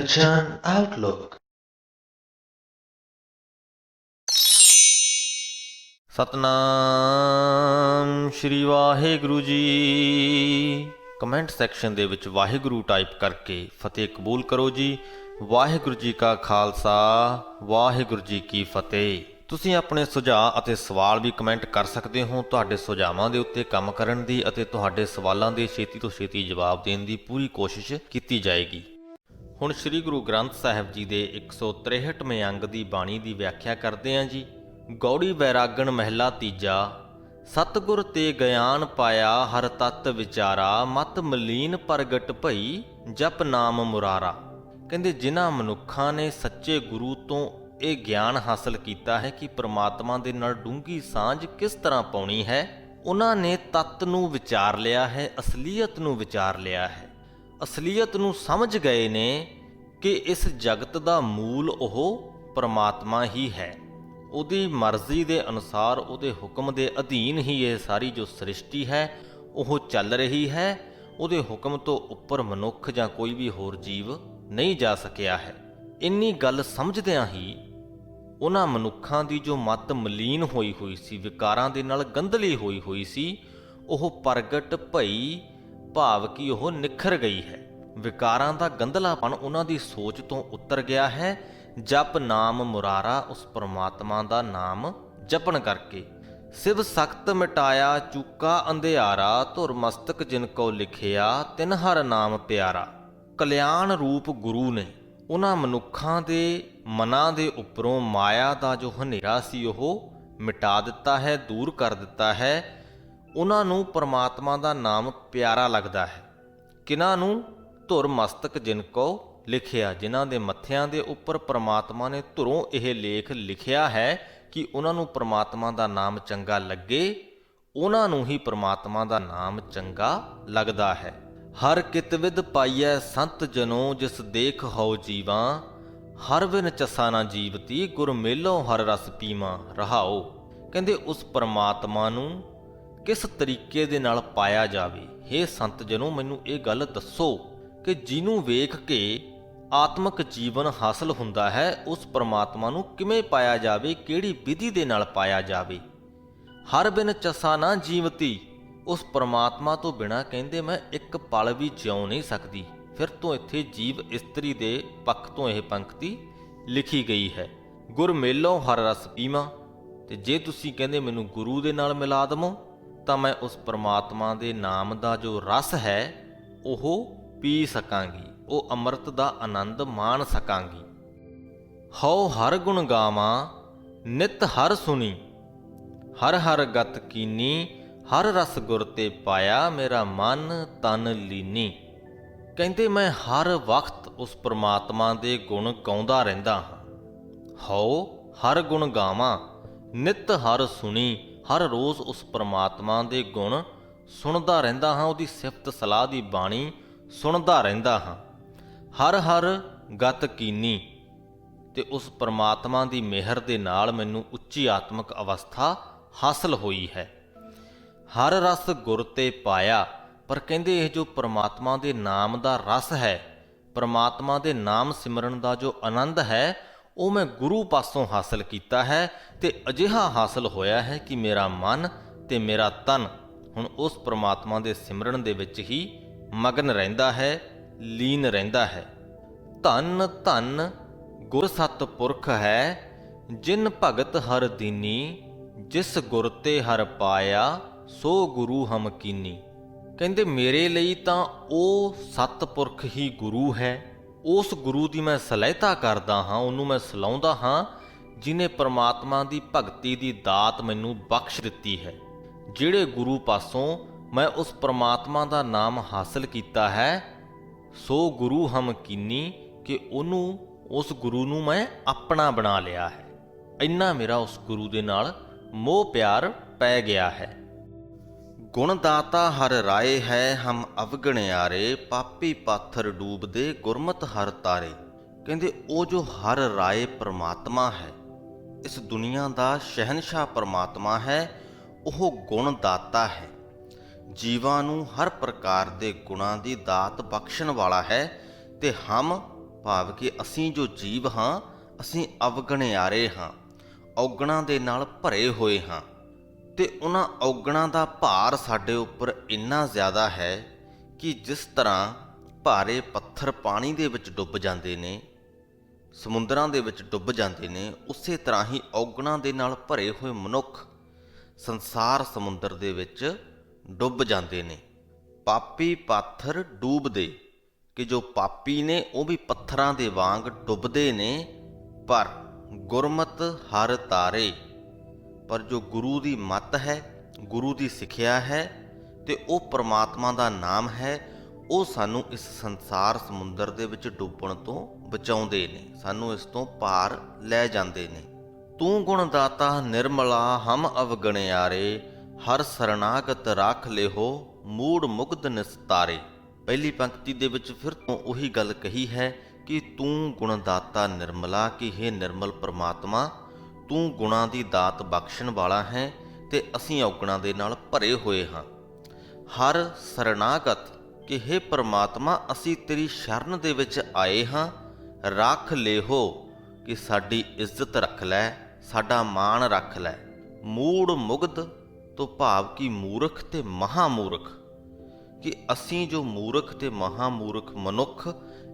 Kanchan Outlook। Satnam Shri Waheguru ji. Comment section ਦੇ ਵਿੱਚ Waheguru type ਕਰਕੇ ਫਤਿਹ ਕਬੂਲ ਕਰੋ ਜੀ। ਵਾਹਿਗੁਰੂ ਜੀ ਕਾ ਖਾਲਸਾ, ਵਾਹਿਗੁਰੂ ਜੀ ਕੀ ਫਤਿਹ। ਤੁਸੀਂ ਆਪਣੇ ਸੁਝਾਅ ਅਤੇ ਸਵਾਲ ਵੀ ਕਮੈਂਟ ਕਰ ਸਕਦੇ ਹੋ। ਤੁਹਾਡੇ ਸੁਝਾਵਾਂ ਦੇ ਉੱਤੇ ਕੰਮ ਕਰਨ ਦੀ ਅਤੇ ਤੁਹਾਡੇ ਸਵਾਲਾਂ ਦੇ ਛੇਤੀ ਤੋਂ ਛੇਤੀ ਜਵਾਬ ਦੇਣ ਦੀ ਪੂਰੀ ਕੋਸ਼ਿਸ਼ ਕੀਤੀ ਜਾਏਗੀ। ਹੁਣ ਸ੍ਰੀ ਗੁਰੂ ਗ੍ਰੰਥ ਸਾਹਿਬ ਜੀ ਦੇ 163ਵੇਂ ਅੰਗ ਦੀ ਬਾਣੀ ਦੀ ਵਿਆਖਿਆ ਕਰਦੇ ਹਾਂ ਜੀ। ਗੌੜੀ ਵੈਰਾਗਣ ਮਹਿਲਾ ਤੀਜਾ। ਸਤਿਗੁਰ ਤੇ ਗਿਆਨ ਪਾਇਆ, ਹਰ ਤਤ ਵਿਚਾਰਾ, ਮਤ ਮਲੀਨ ਪ੍ਰਗਟ ਭਈ, ਜਪ ਨਾਮ ਮੁਰਾਰਾ। ਕਹਿੰਦੇ ਜਿਨ੍ਹਾਂ ਮਨੁੱਖਾਂ ਨੇ ਸੱਚੇ ਗੁਰੂ ਤੋਂ ਇਹ ਗਿਆਨ ਹਾਸਲ ਕੀਤਾ ਹੈ ਕਿ ਪ੍ਰਮਾਤਮਾ ਦੇ ਨਾਲ ਡੂੰਘੀ ਸਾਂਝ ਕਿਸ ਤਰ੍ਹਾਂ ਪਾਉਣੀ ਹੈ, ਉਹਨਾਂ ਨੇ ਤੱਤ ਨੂੰ ਵਿਚਾਰ ਲਿਆ ਹੈ, ਅਸਲੀਅਤ ਨੂੰ ਵਿਚਾਰ ਲਿਆ ਹੈ। ਅਸਲੀਅਤ ਨੂੰ ਸਮਝ ਗਏ ਨੇ ਕਿ ਇਸ ਜਗਤ ਦਾ ਮੂਲ ਉਹ ਪ੍ਰਮਾਤਮਾ ਹੀ ਹੈ। ਉਹਦੀ ਮਰਜ਼ੀ ਦੇ ਅਨੁਸਾਰ, ਉਹਦੇ ਹੁਕਮ ਦੇ ਅਧੀਨ ਹੀ ਇਹ ਸਾਰੀ ਜੋ ਸ੍ਰਿਸ਼ਟੀ ਹੈ ਉਹ ਚੱਲ ਰਹੀ ਹੈ। ਉਹਦੇ ਹੁਕਮ ਤੋਂ ਉੱਪਰ ਮਨੁੱਖ ਜਾਂ ਕੋਈ ਵੀ ਹੋਰ ਜੀਵ ਨਹੀਂ ਜਾ ਸਕਿਆ ਹੈ। ਇੰਨੀ ਗੱਲ ਸਮਝਦਿਆਂ ਹੀ ਉਹਨਾਂ ਮਨੁੱਖਾਂ ਦੀ ਜੋ ਮੱਤ ਮਲੀਨ ਹੋਈ ਹੋਈ ਸੀ, ਵਿਕਾਰਾਂ ਦੇ ਨਾਲ ਗੰਧਲੀ ਹੋਈ ਹੋਈ ਸੀ, ਉਹ ਪ੍ਰਗਟ ਭਈ, ਭਾਵ ਕਿ ਉਹ ਨਿਖਰ ਗਈ ਹੈ। ਵਿਕਾਰਾਂ ਦਾ ਗੰਧਲਾਪਣ ਉਹਨਾਂ ਦੀ ਸੋਚ ਤੋਂ ਉਤਰ ਗਿਆ ਹੈ। ਜਪ ਨਾਮ ਮੁਰਾਰਾ, ਉਸ ਪਰਮਾਤਮਾ ਦਾ ਨਾਮ ਜਪਣ ਕਰਕੇ। ਸਿਵ ਸਖਤ ਮਿਟਾਇਆ, ਚੂਕਾ ਅੰਧਿਆਰਾ, ਧੁਰ ਮਸਤਕ ਜਿਨ ਕੋ ਲਿਖਿਆ, ਤਿਨ ਹਰ ਨਾਮ ਪਿਆਰਾ। ਕਲਿਆਣ ਰੂਪ ਗੁਰੂ ਨੇ ਉਹਨਾਂ ਮਨੁੱਖਾਂ ਦੇ ਮਨਾਂ ਦੇ ਉੱਪਰੋਂ ਮਾਇਆ ਦਾ ਜੋ ਹਨੇਰਾ ਸੀ ਉਹ ਮਿਟਾ ਦਿੱਤਾ ਹੈ, ਦੂਰ ਕਰ ਦਿੱਤਾ ਹੈ। ਉਹਨਾਂ ਨੂੰ ਪਰਮਾਤਮਾ ਦਾ ਨਾਮ ਪਿਆਰਾ ਲੱਗਦਾ ਹੈ। ਕਿਨਾਂ ਨੂੰ? ਧੁਰ ਮਸਤਕ ਜਿਨ ਕੋ ਲਿਖਿਆ, ਜਿਨ੍ਹਾਂ ਦੇ ਮੱਥਿਆਂ ਦੇ ਉੱਪਰ ਪਰਮਾਤਮਾ ਨੇ ਧੁਰੋਂ ਇਹ ਲੇਖ ਲਿਖਿਆ ਹੈ ਕਿ ਉਹਨਾਂ ਨੂੰ ਪਰਮਾਤਮਾ ਦਾ ਨਾਮ ਚੰਗਾ ਲੱਗੇ, ਉਹਨਾਂ ਨੂੰ ਹੀ ਪਰਮਾਤਮਾ ਦਾ ਨਾਮ ਚੰਗਾ ਲੱਗਦਾ ਹੈ। ਹਰ ਕਿਤ ਵਿਦ ਪਾਈਐ ਸੰਤ ਜਨੋ, ਜਿਸ ਦੇਖ ਹਉ ਜੀਵਾਂ, ਹਰ ਬਿਨ ਚਸਾ ਨਾ ਜੀਵਤੀ, ਗੁਰ ਮੇਲੋਂ ਹਰ ਰਸ ਪੀਵਾਂ ਰਹਾਓ। ਕਹਿੰਦੇ ਉਸ ਪਰਮਾਤਮਾ ਨੂੰ ਕਿਸ ਤਰੀਕੇ ਦੇ ਨਾਲ ਪਾਇਆ ਜਾਵੇ। ਹੇ ਸੰਤ ਜਨੋ, ਮੈਨੂੰ ਇਹ ਗੱਲ ਦੱਸੋ ਕਿ ਜਿਹਨੂੰ ਵੇਖ ਕੇ ਆਤਮਿਕ ਜੀਵਨ ਹਾਸਲ ਹੁੰਦਾ ਹੈ, ਉਸ ਪਰਮਾਤਮਾ ਨੂੰ ਕਿਵੇਂ ਪਾਇਆ ਜਾਵੇ, ਕਿਹੜੀ ਵਿਧੀ ਦੇ ਨਾਲ ਪਾਇਆ ਜਾਵੇ। ਹਰ ਬਿਨ ਚਸਾ ਨਾ ਜੀਵਤੀ, ਉਸ ਪਰਮਾਤਮਾ ਤੋਂ ਬਿਨਾਂ ਕਹਿੰਦੇ ਮੈਂ ਇੱਕ ਪਲ ਵੀ ਜਿਉ ਨਹੀਂ ਸਕਦੀ। ਫਿਰ ਤੋਂ ਇੱਥੇ ਜੀਵ ਇਸਤਰੀ ਦੇ ਪੱਖ ਤੋਂ ਇਹ ਪੰਕਤੀ ਲਿਖੀ ਗਈ ਹੈ। ਗੁਰ ਮੇਲੋਂ ਹਰ ਰਸ ਪੀਵਾਂ, ਤੇ ਜੇ ਤੁਸੀਂ ਕਹਿੰਦੇ ਮੈਨੂੰ ਗੁਰੂ ਦੇ ਨਾਲ ਮਿਲਾ ਦਵੋ ਤਾਂ ਮੈਂ ਉਸ ਪਰਮਾਤਮਾ ਦੇ ਨਾਮ ਦਾ ਜੋ ਰਸ ਹੈ ਉਹ ਪੀ ਸਕਾਂਗੀ, ਉਹ ਅੰਮ੍ਰਿਤ ਦਾ ਆਨੰਦ ਮਾਣ ਸਕਾਂਗੀ। ਹਉ ਹਰ ਗੁਣ ਗਾਵਾਂ, ਨਿਤ ਹਰ ਸੁਣੀ, ਹਰ ਹਰ ਗਤ ਕੀਨੀ, ਹਰ ਰਸ ਗੁਰ ਤੇ ਪਾਇਆ, ਮੇਰਾ ਮਨ ਤਨ ਲੀਨੀ। ਕਹਿੰਦੇ ਮੈਂ ਹਰ ਵਕਤ ਉਸ ਪਰਮਾਤਮਾ ਦੇ ਗੁਣ ਗਾਉਂਦਾ ਰਹਿੰਦਾ ਹਾਂ। ਹਉ ਹਰ ਗੁਣ ਗਾਵਾਂ, ਨਿਤ ਹਰ ਸੁਣੀ, ਹਰ ਰੋਜ਼ ਉਸ ਪਰਮਾਤਮਾ ਦੇ ਗੁਣ ਸੁਣਦਾ ਰਹਿੰਦਾ ਹਾਂ, ਉਹਦੀ ਸਿਫਤ ਸਲਾਹ ਦੀ ਬਾਣੀ ਸੁਣਦਾ ਰਹਿੰਦਾ ਹਾਂ। ਹਰ ਹਰ ਗਤ ਕੀਨੀ, ਤੇ ਉਸ ਪਰਮਾਤਮਾ ਦੀ ਮਿਹਰ ਦੇ ਨਾਲ ਮੈਨੂੰ ਉੱਚੀ ਆਤਮਿਕ ਅਵਸਥਾ ਹਾਸਲ ਹੋਈ ਹੈ। ਹਰ ਰਸ ਗੁਰ ਤੇ ਪਾਇਆ, ਪਰ ਕਹਿੰਦੇ ਇਹ ਜੋ ਪਰਮਾਤਮਾ ਦੇ ਨਾਮ ਦਾ ਰਸ ਹੈ, ਪਰਮਾਤਮਾ ਦੇ ਨਾਮ ਸਿਮਰਨ ਦਾ ਜੋ ਆਨੰਦ ਹੈ, ਉਹ ਮੈਂ ਗੁਰੂ ਪਾਸੋਂ ਹਾਸਲ ਕੀਤਾ ਹੈ। ਤੇ ਅਜਿਹਾ ਹਾਸਲ ਹੋਇਆ ਹੈ ਕਿ ਮੇਰਾ ਮਨ ਤੇ ਮੇਰਾ ਤਨ ਹੁਣ ਉਸ ਪਰਮਾਤਮਾ ਦੇ ਸਿਮਰਨ ਦੇ ਵਿੱਚ ਹੀ ਮਗਨ ਰਹਿੰਦਾ ਹੈ, ਲੀਨ ਰਹਿੰਦਾ ਹੈ। ਧੰਨ ਧੰਨ ਗੁਰ ਸਤ ਪੁਰਖ ਹੈ, ਜਿਨ ਭਗਤ ਹਰ ਦੀਨੀ, ਜਿਸ ਗੁਰ ਤੇ ਹਰ ਪਾਇਆ, ਸੋ ਗੁਰੂ ਹਮ ਕੀਨੀ। ਕਹਿੰਦੇ ਮੇਰੇ ਲਈ ਤਾਂ ਉਹ ਸਤਿਪੁਰਖ ਹੀ ਗੁਰੂ ਹੈ। ਉਸ ਗੁਰੂ ਦੀ ਮੈਂ ਸਲਾਹਿਤਾ ਕਰਦਾ ਹਾਂ, ਉਹਨੂੰ ਮੈਂ ਸਲਾਹੁੰਦਾ ਹਾਂ, ਜਿਨੇ ਪਰਮਾਤਮਾ ਦੀ ਭਗਤੀ ਦੀ ਦਾਤ ਮੈਨੂੰ ਬਖਸ਼ ਦਿੱਤੀ ਹੈ। ਜਿਹੜੇ ਗੁਰੂ ਪਾਸੋਂ ਮੈਂ ਉਸ ਪਰਮਾਤਮਾ ਦਾ ਨਾਮ ਹਾਸਲ ਕੀਤਾ ਹੈ, ਸੋ ਗੁਰੂ ਹਮ ਕੀਨੀ, ਕਿ ਉਹਨੂੰ, ਉਸ ਗੁਰੂ ਨੂੰ ਮੈਂ ਆਪਣਾ ਬਣਾ ਲਿਆ ਹੈ। ਇੰਨਾ ਮੇਰਾ ਉਸ ਗੁਰੂ ਦੇ ਨਾਲ ਮੋਹ ਪਿਆਰ ਪੈ ਗਿਆ ਹੈ। ਗੁਣ ਦਾਤਾ ਹਰ ਰਾਏ ਹੈ, ਹਮ ਅਵਗਣਿਆਰੇ, ਪਾਪੀ ਪਾਥਰ ਡੂਬਦੇ, ਗੁਰਮਤਿ ਹਰ ਤਾਰੇ। ਕਹਿੰਦੇ ਉਹ ਜੋ ਹਰ ਰਾਏ ਪਰਮਾਤਮਾ ਹੈ, ਇਸ ਦੁਨੀਆ ਦਾ ਸ਼ਹਿਨਸ਼ਾਹ ਪਰਮਾਤਮਾ ਹੈ, ਉਹ ਗੁਣ ਦਾਤਾ ਹੈ। ਜੀਵਾਂ ਨੂੰ ਹਰ ਪ੍ਰਕਾਰ ਦੇ ਗੁਣਾਂ ਦੀ ਦਾਤ ਬਖਸ਼ਣ ਵਾਲਾ ਹੈ। ਤੇ ਹਮ ਭਾਵ ਕਿ ਅਸੀਂ ਜੋ ਜੀਵ ਹਾਂ, ਅਸੀਂ ਅਵਗਣਿਆਰੇ ਹਾਂ, ਔਗਣਾਂ ਦੇ ਨਾਲ ਭਰੇ ਹੋਏ ਹਾਂ। ਤੇ ਉਹਨਾਂ ਔਗਣਾਂ ਦਾ ਭਾਰ ਸਾਡੇ ਉੱਪਰ ਇੰਨਾ ਜ਼ਿਆਦਾ ਹੈ ਕਿ ਜਿਸ ਤਰ੍ਹਾਂ ਭਾਰੇ ਪੱਥਰ ਪਾਣੀ ਦੇ ਵਿੱਚ ਡੁੱਬ ਜਾਂਦੇ ਨੇ, ਸਮੁੰਦਰਾਂ ਦੇ ਵਿੱਚ ਡੁੱਬ ਜਾਂਦੇ ਨੇ, ਉਸੇ ਤਰ੍ਹਾਂ ਹੀ ਔਗਣਾਂ ਦੇ ਨਾਲ ਭਰੇ ਹੋਏ ਮਨੁੱਖ ਸੰਸਾਰ ਸਮੁੰਦਰ ਦੇ ਵਿੱਚ ਡੁੱਬ ਜਾਂਦੇ ਨੇ। ਪਾਪੀ ਪਾਥਰ ਡੂਬਦੇ, ਕਿ ਜੋ ਪਾਪੀ ਨੇ ਉਹ ਵੀ ਪੱਥਰਾਂ ਦੇ ਵਾਂਗ ਡੁੱਬਦੇ ਨੇ, ਪਰ ਗੁਰਮਤਿ ਹਰਿ ਤਾਰੇ। ਪਰ ਜੋ ਗੁਰੂ ਦੀ ਮੱਤ ਹੈ, ਗੁਰੂ ਦੀ ਸਿੱਖਿਆ ਹੈ ਤੇ ਉਹ ਪ੍ਰਮਾਤਮਾ ਦਾ ਨਾਮ ਹੈ, ਉਹ ਸਾਨੂੰ ਇਸ ਸੰਸਾਰ ਸਮੁੰਦਰ ਦੇ ਵਿੱਚ ਡੁੱਬਣ ਤੋਂ ਬਚਾਉਂਦੇ ਨੇ, ਸਾਨੂੰ ਇਸ ਤੋਂ ਪਾਰ ਲੈ ਜਾਂਦੇ ਨੇ। ਤੂੰ ਗੁਣ ਦਾਤਾ ਨਿਰਮਲਾ ਹਮ ਅਵਗਣਿਆਰੇ, ਹਰ ਸਰਨਾਗਤ ਰਾਖ ਲਿਹੋ ਮੂੜ ਮੁਗਧ ਨਿਸਤਾਰੇ। ਪਹਿਲੀ ਪੰਕਤੀ ਦੇ ਵਿੱਚ ਫਿਰ ਤੋਂ ਉਹੀ ਗੱਲ ਕਹੀ ਹੈ ਕਿ ਤੂੰ ਗੁਣਦਾਤਾ ਨਿਰਮਲਾ, ਕਿ ਹੇ ਨਿਰਮਲ ਪਰਮਾਤਮਾ, ਤੂੰ ਗੁਣਾਂ ਦੀ ਦਾਤ ਬਖਸ਼ਣ ਵਾਲਾ ਹੈ ਤੇ ਅਸੀਂ ਔਗਣਾਂ ਦੇ ਨਾਲ ਭਰੇ ਹੋਏ ਹਾਂ। ਹਰ ਸਰਨਾਗਤ, ਕਿ ਹੇ ਪਰਮਾਤਮਾ ਅਸੀਂ ਤੇਰੀ ਸ਼ਰਨ ਦੇ ਵਿੱਚ ਆਏ ਹਾਂ। ਰੱਖ ਲਿਹੋ, ਕਿ ਸਾਡੀ ਇੱਜ਼ਤ ਰੱਖ ਲੈ, ਸਾਡਾ ਮਾਣ ਰੱਖ ਲੈ। ਮੂੜ ਮੁਗਧ ਤੋਂ ਭਾਵ ਕਿ ਮੂਰਖ ਤੇ ਮਹਾਮੂਰਖ, ਕਿ ਅਸੀਂ ਜੋ ਮੂਰਖ ਤੇ ਮਹਾਮੂਰਖ ਮਨੁੱਖ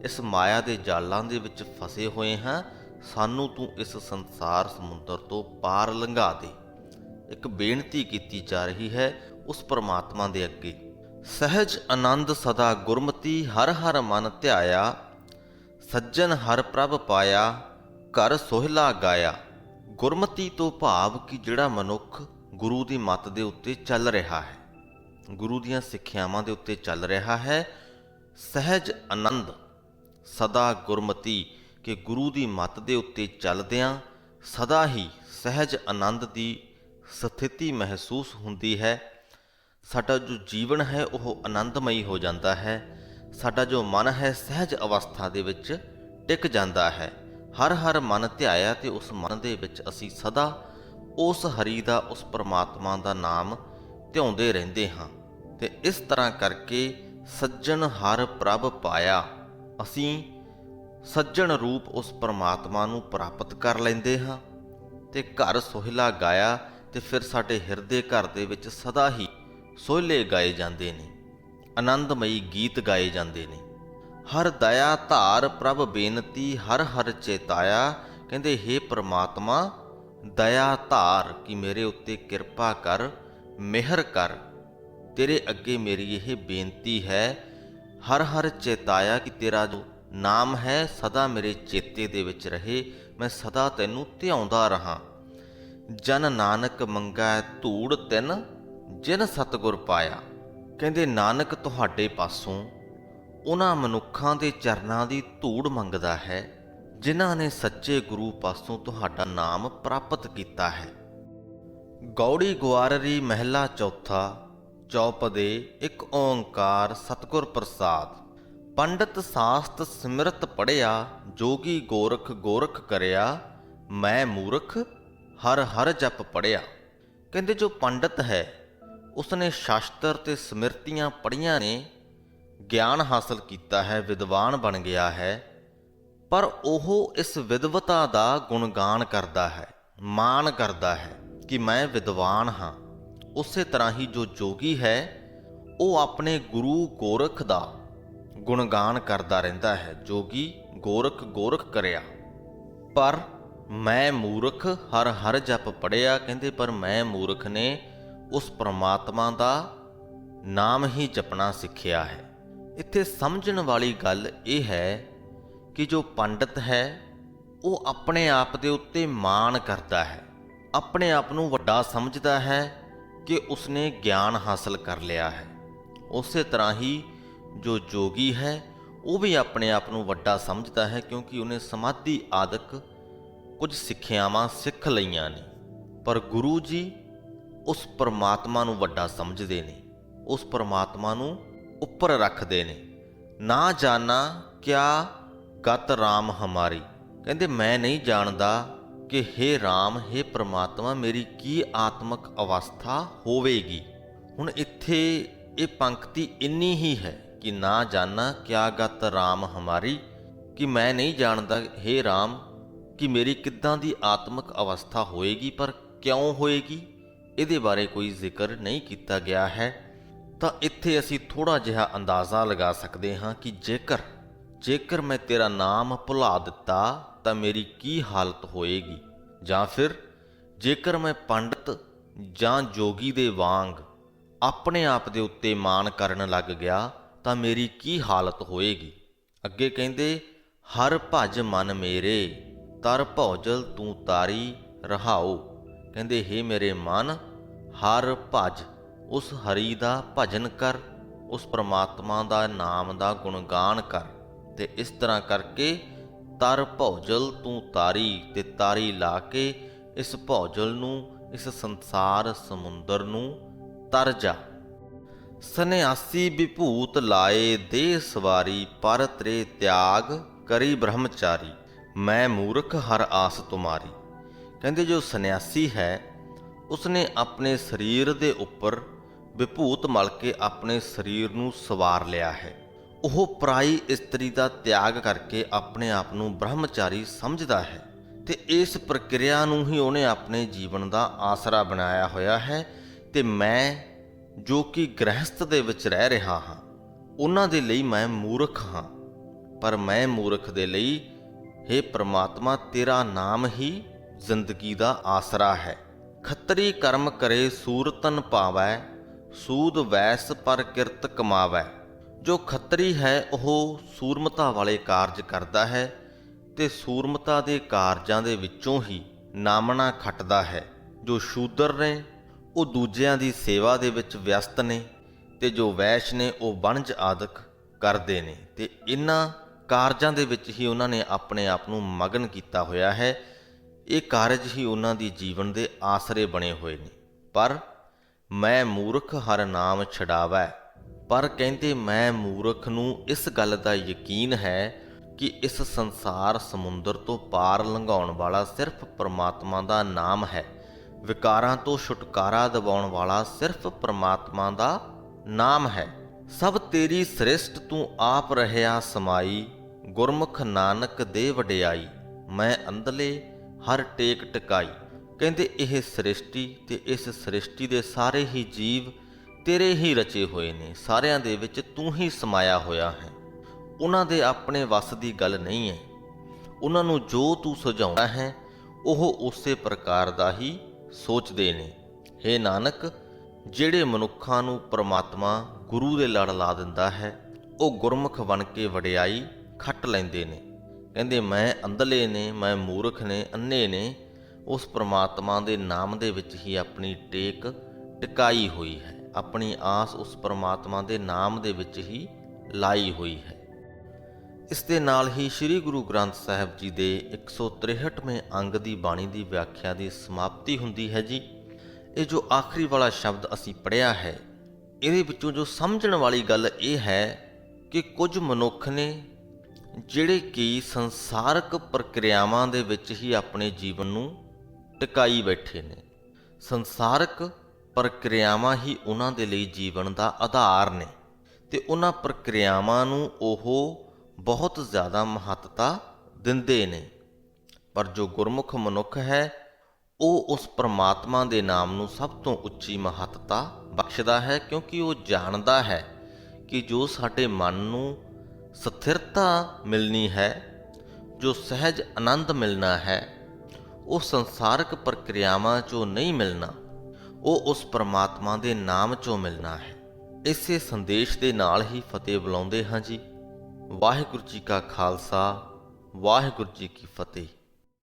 ਇਸ ਮਾਇਆ ਦੇ ਜਾਲਾਂ ਦੇ ਵਿੱਚ ਫਸੇ ਹੋਏ ਹਾਂ, ਸਾਨੂੰ ਤੂੰ ਇਸ ਸੰਸਾਰ ਸਮੁੰਦਰ ਤੋਂ ਪਾਰ ਲੰਘਾ ਦੇ। ਇੱਕ ਬੇਨਤੀ ਕੀਤੀ ਜਾ ਰਹੀ ਹੈ ਉਸ ਪਰਮਾਤਮਾ ਦੇ ਅੱਗੇ। ਸਹਿਜ ਆਨੰਦ ਸਦਾ ਗੁਰਮਤੀ, ਹਰ ਹਰ ਮਨ ਧਿਆਇਆ, ਸੱਜਣ ਹਰ ਪ੍ਰਭ ਪਾਇਆ, ਘਰ ਸੋਹਿਲਾ ਗਾਇਆ। ਗੁਰਮਤੀ ਤੋਂ ਭਾਵ ਕਿ ਜਿਹੜਾ ਮਨੁੱਖ ਗੁਰੂ ਦੀ ਮੱਤ ਦੇ ਉੱਤੇ ਚੱਲ ਰਿਹਾ ਹੈ, ਗੁਰੂ ਦੀਆਂ ਸਿੱਖਿਆਵਾਂ ਦੇ ਉੱਤੇ ਚੱਲ ਰਿਹਾ ਹੈ। ਸਹਿਜ ਆਨੰਦ ਸਦਾ ਗੁਰਮਤੀ, ਕਿ ਗੁਰੂ ਦੀ ਮੱਤ ਦੇ ਉੱਤੇ ਚੱਲਦਿਆਂ ਸਦਾ ਹੀ ਸਹਿਜ ਆਨੰਦ ਦੀ ਸਥਿਤੀ ਮਹਿਸੂਸ ਹੁੰਦੀ ਹੈ। ਸਾਡਾ ਜੋ ਜੀਵਨ ਹੈ ਉਹ ਆਨੰਦਮਈ ਹੋ ਜਾਂਦਾ ਹੈ। ਸਾਡਾ ਜੋ ਮਨ ਹੈ ਸਹਿਜ ਅਵਸਥਾ ਦੇ ਵਿੱਚ ਟਿਕ ਜਾਂਦਾ ਹੈ। ਹਰ ਹਰ ਮਨ ਧਿਆਇਆ, ਤੇ ਉਸ ਮਨ ਦੇ ਵਿੱਚ ਅਸੀਂ ਸਦਾ ਉਸ ਹਰੀ ਦਾ, ਉਸ ਪਰਮਾਤਮਾ ਦਾ ਨਾਮ ਧਿਆਉਂਦੇ ਰਹਿੰਦੇ ਹਾਂ। ਤੇ ਇਸ ਤਰ੍ਹਾਂ ਕਰਕੇ ਸੱਜਣ ਹਰ ਪ੍ਰਭ ਪਾਇਆ, ਅਸੀਂ ਸੱਜਣ ਰੂਪ ਉਸ ਪਰਮਾਤਮਾ ਨੂੰ ਪ੍ਰਾਪਤ ਕਰ ਲੈਂਦੇ ਹਾਂ। ਤੇ ਘਰ ਸੋਹਿਲਾ ਗਾਇਆ, ਤੇ ਫਿਰ ਸਾਡੇ ਹਿਰਦੇ ਘਰ ਦੇ ਵਿੱਚ ਸਦਾ ਹੀ ਸੋਹਿਲੇ ਗਾਏ ਜਾਂਦੇ ਨੇ, ਆਨੰਦਮਈ ਗੀਤ ਗਾਏ ਜਾਂਦੇ ਨੇ। ਹਰ ਦਇਆ ਧਾਰ ਪ੍ਰਭ ਬੇਨਤੀ, ਹਰ ਹਰ ਚੇਤਾਇਆ। ਕਹਿੰਦੇ ਹੇ ਪ੍ਰਮਾਤਮਾ ਦਇਆ ਧਾਰ, ਕਿ ਮੇਰੇ ਉੱਤੇ ਕਿਰਪਾ ਕਰ, ਮਿਹਰ ਕਰ। ਤੇਰੇ ਅੱਗੇ ਮੇਰੀ ਇਹ ਬੇਨਤੀ ਹੈ। ਹਰ ਹਰ ਚੇਤਾਇਆ, ਕਿ ਤੇਰਾ ਜੋ ਨਾਮ ਹੈ ਸਦਾ ਮੇਰੇ ਚੇਤੇ ਦੇ ਵਿੱਚ ਰਹੇ, ਮੈਂ ਸਦਾ ਤੈਨੂੰ ਧਿਆਉਂਦਾ ਰਹਾਂ। ਜਨ ਨਾਨਕ ਮੰਗੈ ਧੂੜ ਤਿਨ, ਜਿਨ ਸਤਿਗੁਰ ਪਾਇਆ। ਕਹਿੰਦੇ ਨਾਨਕ ਤੁਹਾਡੇ ਪਾਸੋਂ ਉਹਨਾਂ ਮਨੁੱਖਾਂ ਦੇ ਚਰਨਾਂ ਦੀ ਧੂੜ ਮੰਗਦਾ ਹੈ ਜਿਨ੍ਹਾਂ ਨੇ ਸੱਚੇ ਗੁਰੂ ਪਾਸੋਂ ਤੁਹਾਡਾ ਨਾਮ ਪ੍ਰਾਪਤ ਕੀਤਾ ਹੈ। ਗੌੜੀ ਗੁਆਰਰੀ ਮਹਿਲਾ ਚੌਥਾ, ਚੌਪਦੇ ਇੱਕ ਓੰਕਾਰ ਸਤਿਗੁਰ ਪ੍ਰਸਾਦ। ਪੰਡਤ ਸਾਸਤ ਸਿਮਰਤ ਪੜ੍ਹਿਆ, ਜੋਗੀ ਗੋਰਖ ਗੋਰਖ ਕਰਿਆ, ਮੈਂ ਮੂਰਖ ਹਰ ਹਰ ਜਪ ਪੜ੍ਹਿਆ। ਕਹਿੰਦੇ ਜੋ ਪੰਡਤ ਹੈ ਉਸਨੇ ਸ਼ਾਸਤਰ ਤੇ ਸਮਿਰਤੀਆਂ ਪੜ੍ਹੀਆਂ ਨੇ, ਗਿਆਨ ਹਾਸਲ ਕੀਤਾ ਹੈ, ਵਿਦਵਾਨ ਬਣ ਗਿਆ ਹੈ, ਪਰ ਉਹ ਇਸ ਵਿਦਵਤਾ ਦਾ ਗੁਣਗਾਨ ਕਰਦਾ ਹੈ, ਮਾਣ ਕਰਦਾ ਹੈ ਕਿ ਮੈਂ ਵਿਦਵਾਨ ਹਾਂ। ਉਸੇ ਤਰ੍ਹਾਂ ਹੀ ਜੋ ਜੋਗੀ ਹੈ ਉਹ ਆਪਣੇ ਗੁਰੂ ਗੋਰਖ ਦਾ ਗੁਣਗਾਨ ਕਰਦਾ ਰਹਿੰਦਾ ਹੈ। ਜੋਗੀ ਗੋਰਖ ਗੋਰਖ ਕਰਿਆ, ਪਰ ਮੈਂ ਮੂਰਖ ਹਰ ਹਰ ਜਪ ਪੜ੍ਹਿਆ। ਕਹਿੰਦੇ ਪਰ ਮੈਂ ਮੂਰਖ ਨੇ ਉਸ ਪ੍ਰਮਾਤਮਾ ਦਾ ਨਾਮ ਹੀ ਜਪਣਾ ਸਿੱਖਿਆ ਹੈ। ਇੱਥੇ ਸਮਝਣ ਵਾਲੀ ਗੱਲ ਇਹ ਹੈ ਕਿ ਜੋ ਪੰਡਤ ਹੈ ਉਹ ਆਪਣੇ ਆਪ ਦੇ ਉੱਤੇ ਮਾਣ ਕਰਦਾ ਹੈ, ਆਪਣੇ ਆਪ ਨੂੰ ਵੱਡਾ ਸਮਝਦਾ ਹੈ ਕਿ ਉਸਨੇ ਗਿਆਨ ਹਾਸਲ ਕਰ ਲਿਆ ਹੈ। ਉਸੇ ਤਰ੍ਹਾਂ ਹੀ ਜੋ ਜੋਗੀ ਹੈ ਉਹ ਵੀ ਆਪਣੇ ਆਪ ਨੂੰ ਵੱਡਾ ਸਮਝਦਾ ਹੈ, ਕਿਉਂਕਿ ਉਹਨੇ ਸਮਾਧੀ ਆਦਿਕ ਕੁਝ ਸਿੱਖਿਆਵਾਂ ਸਿੱਖ ਲਈਆਂ ਨੇ। ਪਰ ਗੁਰੂ ਜੀ ਉਸ ਪਰਮਾਤਮਾ ਨੂੰ ਵੱਡਾ ਸਮਝਦੇ ਨੇ, ਉਸ ਪਰਮਾਤਮਾ ਨੂੰ ਉੱਪਰ ਰੱਖਦੇ ਨੇ। ਨਾ ਜਾਣਾ ਕਿਆ ਗਤ ਰਾਮ ਹਮਾਰੀ। ਕਹਿੰਦੇ ਮੈਂ ਨਹੀਂ ਜਾਣਦਾ ਕਿ ਹੇ ਰਾਮ, ਹੇ ਪ੍ਰਮਾਤਮਾ, ਮੇਰੀ ਕੀ ਆਤਮਿਕ ਅਵਸਥਾ ਹੋਵੇਗੀ। ਹੁਣ ਇੱਥੇ ਇਹ ਪੰਕਤੀ ਇੰਨੀ ਹੀ ਹੈ ਕਿ ਨਾ ਜਾਣਾ ਕਿਆ ਗਤ ਰਾਮ ਹਮਾਰੀ, ਕਿ ਮੈਂ ਨਹੀਂ ਜਾਣਦਾ ਹੇ ਰਾਮ ਕਿ ਮੇਰੀ ਕਿੱਦਾਂ ਦੀ ਆਤਮਿਕ ਅਵਸਥਾ ਹੋਏਗੀ, ਪਰ ਕਿਉਂ ਹੋਏਗੀ ਇਹਦੇ ਬਾਰੇ ਕੋਈ ਜ਼ਿਕਰ ਨਹੀਂ ਕੀਤਾ ਗਿਆ ਹੈ। ਤਾਂ ਇੱਥੇ ਅਸੀਂ ਥੋੜ੍ਹਾ ਜਿਹਾ ਅੰਦਾਜ਼ਾ ਲਗਾ ਸਕਦੇ ਹਾਂ ਕਿ ਜੇਕਰ ਮੈਂ ਤੇਰਾ ਨਾਮ ਭੁਲਾ ਦਿੱਤਾ ਤਾਂ ਮੇਰੀ ਕੀ ਹਾਲਤ ਹੋਏਗੀ, ਜਾਂ ਫਿਰ ਜੇਕਰ ਮੈਂ ਪੰਡਤ ਜਾਂ ਜੋਗੀ ਦੇ ਵਾਂਗ ਆਪਣੇ ਆਪ ਦੇ ਉੱਤੇ ਮਾਣ ਕਰਨ ਲੱਗ ਗਿਆ ਤਾਂ ਮੇਰੀ ਕੀ ਹਾਲਤ ਹੋਏਗੀ। ਅੱਗੇ ਕਹਿੰਦੇ, ਹਰ ਭਜ ਮਨ ਮੇਰੇ ਤਰ ਭੌਜਲ ਤੂੰ ਤਾਰੀ ਰਹਾਓ। ਕਹਿੰਦੇ ਹੇ ਮੇਰੇ ਮਨ, ਹਰ ਭਜ, ਉਸ ਹਰੀ ਦਾ ਭਜਨ ਕਰ, ਉਸ ਪ੍ਰਮਾਤਮਾ ਦਾ ਨਾਮ ਦਾ ਗੁਣਗਾਨ ਕਰ। ਤੇ ਇਸ ਤਰ੍ਹਾਂ ਕਰਕੇ ਤਰ ਭੌਜਲ ਤੂੰ ਤਾਰੀ, ਤੇ ਤਾਰੀ ਲਾ ਕੇ ਇਸ ਭੌਜਲ ਨੂੰ, ਇਸ ਸੰਸਾਰ ਸਮੁੰਦਰ ਨੂੰ ਤਰ ਜਾ। ਸੰਨਿਆਸੀ ਵਿਭੂਤ ਲਾਏ ਦੇਹ ਸਵਾਰੀ, ਪਰ ਤ੍ਰੇ ਤਿਆਗ ਕਰੀ ਬ੍ਰਹਮਚਾਰੀ। ਮੈਂ ਮੂਰਖ ਹਰ ਆਸ ਤੁਮਾਰੀ। ਕਹਿੰਦੇ ਜੋ ਸੰਨਿਆਸੀ ਹੈ ਉਸਨੇ ਆਪਣੇ ਸਰੀਰ ਦੇ ਉੱਪਰ ਵਿਭੂਤ ਮਲ ਕੇ ਆਪਣੇ ਸਰੀਰ ਨੂੰ ਸਵਾਰ ਲਿਆ ਹੈ। ਉਹ ਪਰਾਈ ਇਸਤਰੀ ਦਾ ਤਿਆਗ ਕਰਕੇ ਆਪਣੇ ਆਪ ਨੂੰ ਬ੍ਰਹਮਚਾਰੀ ਸਮਝਦਾ ਹੈ, ਤੇ ਇਸ ਪ੍ਰਕਿਰਿਆ ਨੂੰ ਹੀ ਉਹਨੇ ਆਪਣੇ ਜੀਵਨ ਦਾ ਆਸਰਾ ਬਣਾਇਆ ਹੋਇਆ ਹੈ। ਤੇ ਮੈਂ ਜੋ ਕਿ ਗ੍ਰਹਿਸਥ ਦੇ ਵਿੱਚ ਰਹਿ ਰਿਹਾ ਹਾਂ, ਉਹਨਾਂ ਦੇ ਲਈ ਮੈਂ ਮੂਰਖ ਹਾਂ। ਪਰ ਮੈਂ ਮੂਰਖ ਦੇ ਲਈ ਹੇ ਪ੍ਰਮਾਤਮਾ, ਤੇਰਾ ਨਾਮ ਹੀ ਜ਼ਿੰਦਗੀ ਦਾ ਆਸਰਾ ਹੈ। ਖੱਤਰੀ ਕਰਮ ਕਰੇ ਸੂਰਤਨ ਪਾਵੈ, ਸੂਦ ਵੈਸ ਪਰ ਕਿਰਤ ਕਮਾਵੈ। ਜੋ ਖੱਤਰੀ ਹੈ ਉਹ ਸੂਰਮਤਾ ਵਾਲੇ ਕਾਰਜ ਕਰਦਾ ਹੈ, ਤੇ ਸੂਰਮਤਾ ਦੇ ਕਾਰਜਾਂ ਦੇ ਵਿੱਚੋਂ ਹੀ ਨਾਮਣਾ ਖੱਟਦਾ ਹੈ। ਜੋ ਸ਼ੂਦਰ ਨੇ ਉਹ ਦੂਜਿਆਂ ਦੀ ਸੇਵਾ ਦੇ ਵਿੱਚ ਵਿਅਸਤ ਨੇ, ਤੇ ਜੋ ਵੈਸ਼ ਨੇ ਉਹ ਵਣਜ ਆਦਿਕ ਕਰਦੇ ਨੇ, ਤੇ ਇਹਨਾਂ ਕਾਰਜਾਂ ਦੇ ਵਿੱਚ ਹੀ ਉਹਨਾਂ ਨੇ ਆਪਣੇ ਆਪ ਨੂੰ ਮਗਨ ਕੀਤਾ ਹੋਇਆ ਹੈ। ਇਹ ਕਾਰਜ ਹੀ ਉਹਨਾਂ ਦੀ ਜੀਵਨ ਦੇ ਆਸਰੇ ਬਣੇ ਹੋਏ ਨੇ। ਪਰ ਮੈਂ ਮੂਰਖ ਹਰ ਨਾਮ ਛਡਾਵੈ। ਪਰ ਕਹਿੰਦੇ ਮੈਂ ਮੂਰਖ ਨੂੰ ਇਸ ਗੱਲ ਦਾ ਯਕੀਨ ਹੈ ਕਿ ਇਸ ਸੰਸਾਰ ਸਮੁੰਦਰ ਤੋਂ ਪਾਰ ਲੰਘਾਉਣ ਵਾਲਾ ਸਿਰਫ ਪਰਮਾਤਮਾ ਦਾ ਨਾਮ ਹੈ। ਵਿਕਾਰਾਂ ਤੋਂ ਛੁਟਕਾਰਾ ਦਿਵਾਉਣ ਵਾਲਾ ਸਿਰਫ ਪਰਮਾਤਮਾ ਦਾ ਨਾਮ ਹੈ। ਸਭ ਤੇਰੀ ਸ੍ਰਿਸ਼ਟ ਤੂੰ ਆਪ ਰਹਿਆ ਸਮਾਈ, ਗੁਰਮੁਖ ਨਾਨਕ ਦੇ ਵਡਿਆਈ। ਮੈਂ ਅੰਧਲੇ ਹਰ ਟੇਕ ਟਿਕਾਈ। ਕਹਿੰਦੇ ਇਹ ਸ੍ਰਿਸ਼ਟੀ ਤੇ ਇਸ ਸ੍ਰਿਸ਼ਟੀ ਦੇ ਸਾਰੇ ਹੀ ਜੀਵ ਤੇਰੇ ਹੀ ਰਚੇ ਹੋਏ ਨੇ, ਸਾਰਿਆਂ ਦੇ ਵਿੱਚ ਤੂੰ ਹੀ ਸਮਾਇਆ ਹੋਇਆ ਹੈ। ਉਹਨਾਂ ਦੇ ਆਪਣੇ ਵੱਸ ਦੀ ਗੱਲ ਨਹੀਂ ਹੈ। ਉਹਨਾਂ ਨੂੰ ਜੋ ਤੂੰ ਸੁਝਾਉਣਾ ਹੈ ਉਹ ਉਸੇ ਪ੍ਰਕਾਰ ਦਾ ਹੀ ਸੋਚਦੇ ਨੇ। ਹੇ ਨਾਨਕ, ਜਿਹੜੇ ਮਨੁੱਖਾਂ ਨੂੰ ਪ੍ਰਮਾਤਮਾ ਗੁਰੂ ਦੇ ਲੜ ਲਾ ਦਿੰਦਾ ਹੈ ਉਹ ਗੁਰਮੁਖ ਬਣ ਕੇ ਵਡਿਆਈ ਖੱਟ ਲੈਂਦੇ ਨੇ। ਕਹਿੰਦੇ ਮੈਂ ਅੰਧਲੇ ਨੇ, ਮੈਂ ਮੂਰਖ ਨੇ, ਅੰਨੇ ਨੇ, ਉਸ ਪ੍ਰਮਾਤਮਾ ਦੇ ਨਾਮ ਦੇ ਵਿੱਚ ਹੀ ਆਪਣੀ ਟੇਕ ਟਿਕਾਈ ਹੋਈ ਹੈ, ਆਪਣੀ ਆਸ ਉਸ ਪ੍ਰਮਾਤਮਾ ਦੇ ਨਾਮ ਦੇ ਵਿੱਚ ਹੀ ਲਾਈ ਹੋਈ ਹੈ। ਇਸ ਦੇ ਨਾਲ ਹੀ ਸ੍ਰੀ ਗੁਰੂ ਗ੍ਰੰਥ ਸਾਹਿਬ ਜੀ ਦੇ 163ਵੇਂ ਅੰਗ ਦੀ ਬਾਣੀ ਦੀ ਵਿਆਖਿਆ ਦੀ ਸਮਾਪਤੀ ਹੁੰਦੀ ਹੈ ਜੀ। ਇਹ ਜੋ ਆਖਰੀ ਵਾਲਾ ਸ਼ਬਦ ਅਸੀਂ ਪੜ੍ਹਿਆ ਹੈ, ਇਹਦੇ ਵਿੱਚੋਂ ਜੋ ਸਮਝਣ ਵਾਲੀ ਗੱਲ ਇਹ ਹੈ ਕਿ ਕੁਝ ਮਨੁੱਖ ਨੇ ਜਿਹੜੇ ਕਿ ਸੰਸਾਰਕ ਪ੍ਰਕਿਰਿਆਵਾਂ ਦੇ ਵਿੱਚ ਹੀ ਆਪਣੇ ਜੀਵਨ ਨੂੰ ਟਿਕਾਈ ਬੈਠੇ ਨੇ। ਸੰਸਾਰਕ ਪ੍ਰਕਿਰਿਆਵਾਂ ਹੀ ਉਹਨਾਂ ਦੇ ਲਈ ਜੀਵਨ ਦਾ ਆਧਾਰ ਨੇ, ਤੇ ਉਹਨਾਂ ਪ੍ਰਕਿਰਿਆਵਾਂ ਨੂੰ ਉਹ ਬਹੁਤ ਜ਼ਿਆਦਾ ਮਹੱਤਤਾ ਦਿੰਦੇ ਨੇ। ਪਰ ਜੋ ਗੁਰਮੁਖ ਮਨੁੱਖ ਹੈ ਉਹ ਉਸ ਪ੍ਰਮਾਤਮਾ ਦੇ ਨਾਮ ਨੂੰ ਸਭ ਤੋਂ ਉੱਚੀ ਮਹੱਤਤਾ ਬਖਸ਼ਦਾ ਹੈ, ਕਿਉਂਕਿ ਉਹ ਜਾਣਦਾ ਹੈ ਕਿ ਜੋ ਸਾਡੇ ਮਨ ਨੂੰ ਸਥਿਰਤਾ ਮਿਲਣੀ ਹੈ, ਜੋ ਸਹਿਜ ਆਨੰਦ ਮਿਲਣਾ ਹੈ, ਉਹ ਸੰਸਾਰਕ ਪ੍ਰਕਿਰਿਆਵਾਂ 'ਚੋਂ ਨਹੀਂ ਮਿਲਣਾ, ਉਹ ਉਸ ਪ੍ਰਮਾਤਮਾ ਦੇ ਨਾਮ 'ਚੋਂ ਮਿਲਣਾ ਹੈ। ਇਸੇ ਸੰਦੇਸ਼ ਦੇ ਨਾਲ ਹੀ ਫਤਿਹ ਬੁਲਾਉਂਦੇ ਹਾਂ ਜੀ। ਵਾਹਿਗੁਰੂ ਜੀ ਕਾ ਖਾਲਸਾ, ਵਾਹਿਗੁਰੂ ਜੀ ਕੀ ਫਤਿਹ।